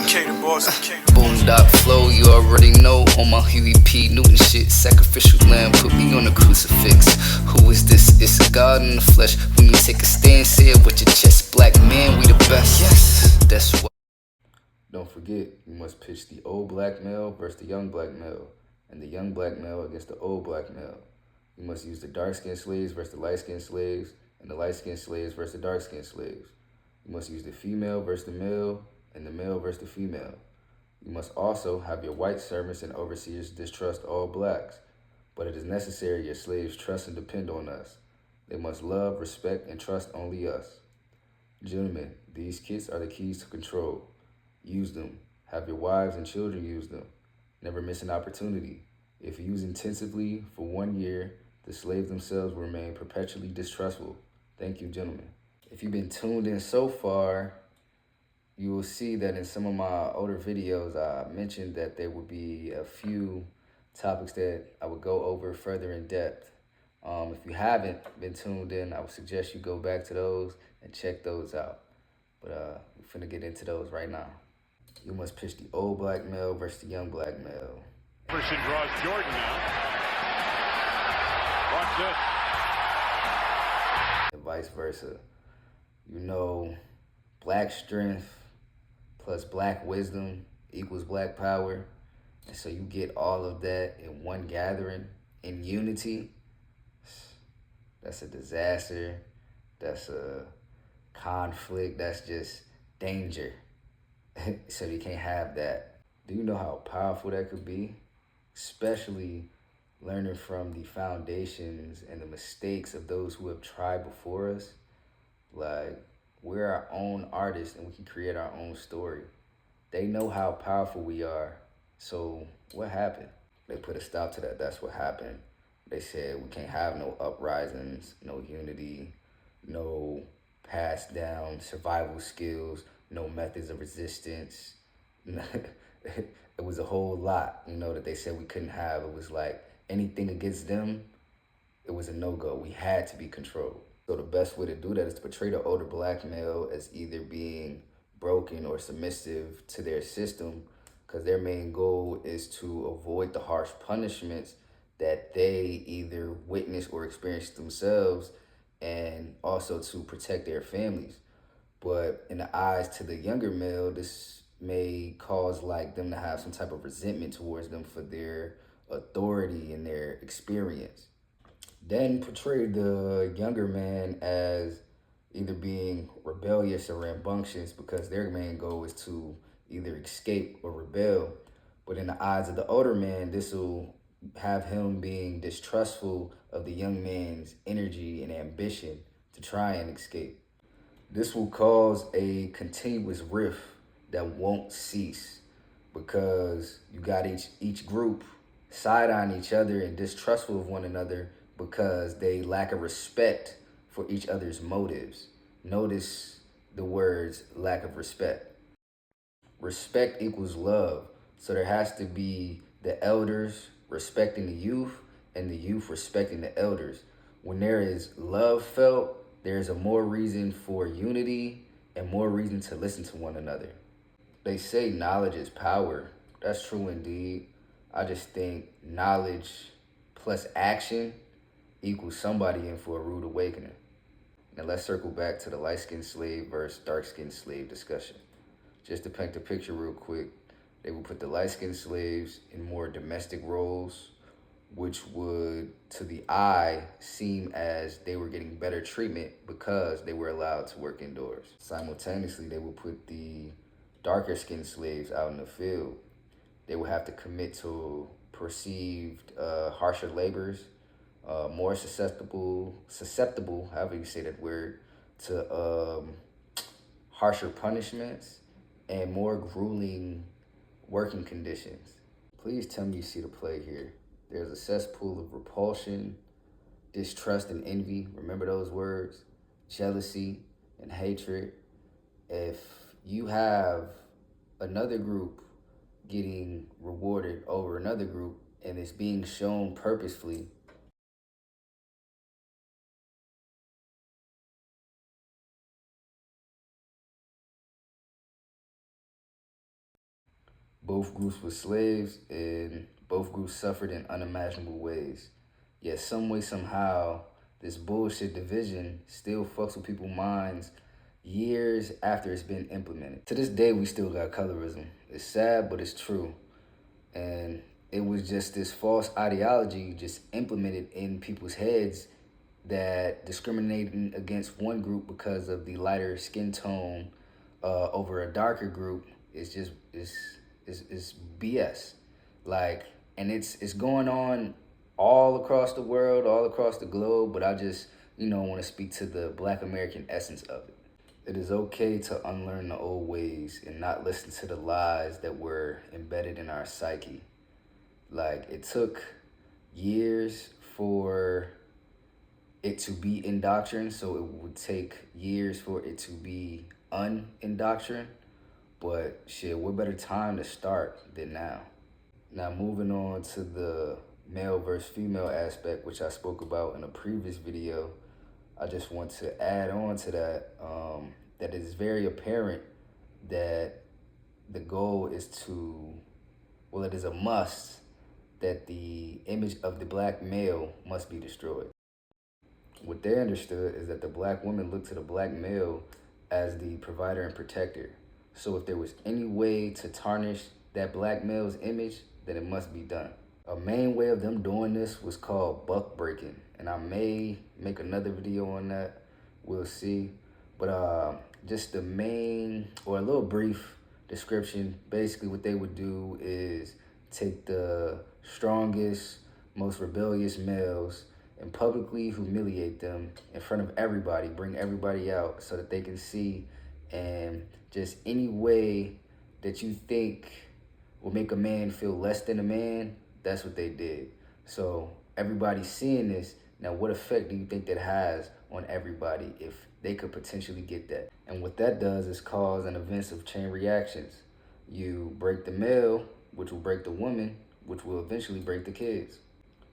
Boondock flow, you already know. On my Huey P. Newton shit, sacrificial lamb, put me on a crucifix. Who is this? It's God in the flesh. When you take a stand, say it with your chest. Black man, we the best. Yes, that's what. Don't forget, you must pitch the old black male versus the young black male, and the young black male against the old black male. You must use the dark-skinned slaves versus the light-skinned slaves, and the light-skinned slaves versus the dark-skinned slaves. You must use the female versus the male, and the male versus the female. You must also have your white servants and overseers distrust all blacks, but it is necessary your slaves trust and depend on us. They must love, respect, and trust only us. Gentlemen, these kits are the keys to control. Use them. Have your wives and children use them. Never miss an opportunity. If used intensively for 1 year, the slaves themselves will remain perpetually distrustful. Thank you, gentlemen. If you've been tuned in so far, you will see that in some of my older videos, I mentioned that there would be a few topics that I would go over further in depth. If you haven't been tuned in, I would suggest you go back to those and check those out. But we're finna get into those right now. You must pitch the old black male versus the young black male. Jefferson draws Jordan now. Watch this. And vice versa. You know, black strength plus black wisdom equals black power. And so you get all of that in one gathering, in unity. That's a disaster. That's a conflict. That's just danger. So you can't have that. Do you know how powerful that could be? Especially learning from the foundations and the mistakes of those who have tried before us. Like, we're our own artists and we can create our own story. They know how powerful we are. So what happened? They put a stop to that. That's what happened. They said we can't have no uprisings, no unity, no passed down survival skills, no methods of resistance. It was a whole lot, that they said we couldn't have. It was like anything against them, it was a no-go. We had to be controlled. So the best way to do that is to portray the older black male as either being broken or submissive to their system, because their main goal is to avoid the harsh punishments that they either witness or experience themselves, and also to protect their families. But in the eyes to the younger male, this may cause them to have some type of resentment towards them for their authority and their experience. Then portray the younger man as either being rebellious or rambunctious, because their main goal is to either escape or rebel. But in the eyes of the older man, this will have him being distrustful of the young man's energy and ambition to try and escape. This will cause a continuous rift that won't cease, because you got each group side-eyeing each other and distrustful of one another because they lack a respect for each other's motives. Notice the words lack of respect. Respect equals love. So there has to be the elders respecting the youth and the youth respecting the elders. When there is love felt, there's a more reason for unity and more reason to listen to one another. They say knowledge is power. That's true indeed. I just think knowledge plus action equals somebody in for a rude awakening. Now let's circle back to the light-skinned slave versus dark-skinned slave discussion. Just to paint the picture real quick, they would put the light-skinned slaves in more domestic roles, which would, to the eye, seem as they were getting better treatment because they were allowed to work indoors. Simultaneously, they would put the darker-skinned slaves out in the field. They would have to commit to perceived harsher labors, more susceptible, however you say that word, to harsher punishments and more grueling working conditions. Please tell me you see the play here. There's a cesspool of repulsion, distrust and envy. Remember those words? Jealousy and hatred. If you have another group getting rewarded over another group and it's being shown purposefully, Both groups were slaves, and both groups suffered in unimaginable ways. Yet some way, somehow, this bullshit division still fucks with people's minds years after it's been implemented. To this day, we still got colorism. It's sad, but it's true. And it was just this false ideology just implemented in people's heads that discriminating against one group because of the lighter skin tone over a darker group is just is BS. Like, and it's going on all across the world, all across the globe. But I just want to speak to the Black American essence of it. It is okay to unlearn the old ways and not listen to the lies that were embedded in our psyche. Like, it took years for it to be indoctrined, so it would take years for it to be unindoctrined. But shit, what better time to start than now? Now, moving on to the male versus female aspect, which I spoke about in a previous video, I just want to add on to that, that it is very apparent that the goal is it is a must that the image of the black male must be destroyed. What they understood is that the black woman looked to the black male as the provider and protector. So if there was any way to tarnish that black male's image, then it must be done. A main way of them doing this was called buck breaking, and I may make another video on that. We'll see. But just the main, or a little brief description, basically what they would do is take the strongest, most rebellious males and publicly humiliate them in front of everybody, bring everybody out so that they can see, and just any way that you think will make a man feel less than a man, that's what they did. So everybody's seeing this. Now, what effect do you think that has on everybody if they could potentially get that? And what that does is cause an event of chain reactions. You break the male, which will break the woman, which will eventually break the kids.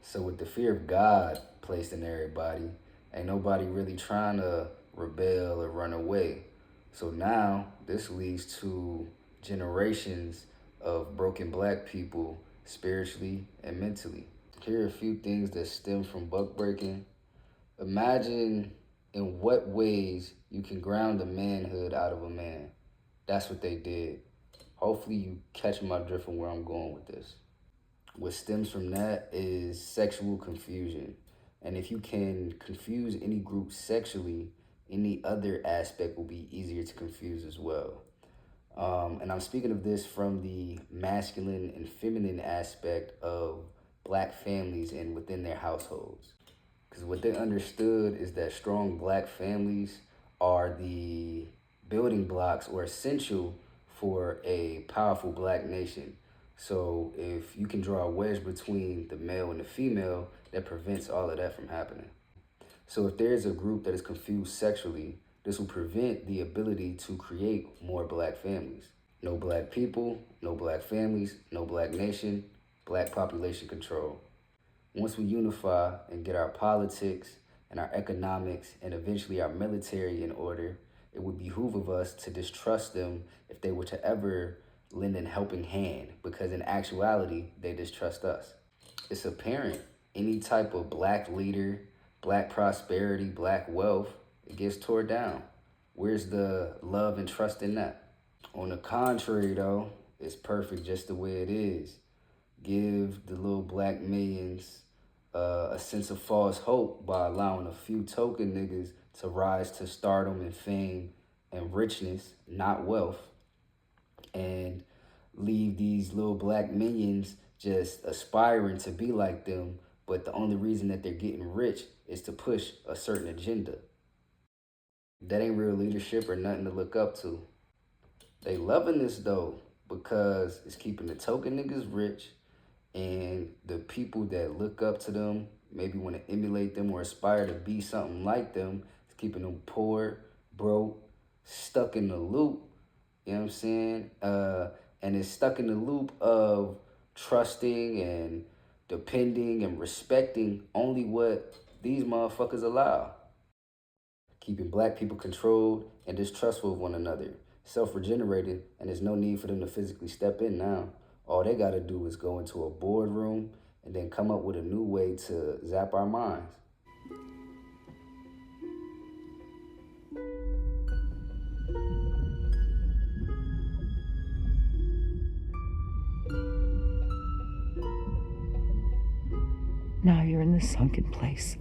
So with the fear of God placed in everybody, ain't nobody really trying to rebel or run away. So now this leads to generations of broken black people spiritually and mentally. Here are a few things that stem from buck breaking. Imagine in what ways you can ground the manhood out of a man. That's what they did. Hopefully you catch my drift from where I'm going with this. What stems from that is sexual confusion. And if you can confuse any group sexually, any other aspect will be easier to confuse as well. And I'm speaking of this from the masculine and feminine aspect of black families and within their households. Because what they understood is that strong black families are the building blocks or essential for a powerful black nation. So if you can draw a wedge between the male and the female, that prevents all of that from happening. So if there is a group that is confused sexually, this will prevent the ability to create more black families. No black people, no black families, no black nation, black population control. Once we unify and get our politics and our economics and eventually our military in order, it would behoove of us to distrust them if they were to ever lend a helping hand, because in actuality, they distrust us. It's apparent any type of black leader, black prosperity, black wealth, it gets tore down. Where's the love and trust in that? On the contrary, though, it's perfect just the way it is. Give the little black millions a sense of false hope by allowing a few token niggas to rise to stardom and fame and richness, not wealth, and leave these little black minions just aspiring to be like them, but the only reason that they're getting rich is to push a certain agenda. That ain't real leadership or nothing to look up to. They loving this though, because it's keeping the token niggas rich, and the people that look up to them, maybe want to emulate them or aspire to be something like them, it's keeping them poor, broke, stuck in the loop. You know what I'm saying? And it's stuck in the loop of trusting and depending and respecting only what these motherfuckers allow. Keeping black people controlled and distrustful of one another, self-regenerated, and there's no need for them to physically step in now. All they gotta do is go into a boardroom and then come up with a new way to zap our minds. Now you're in the sunken place.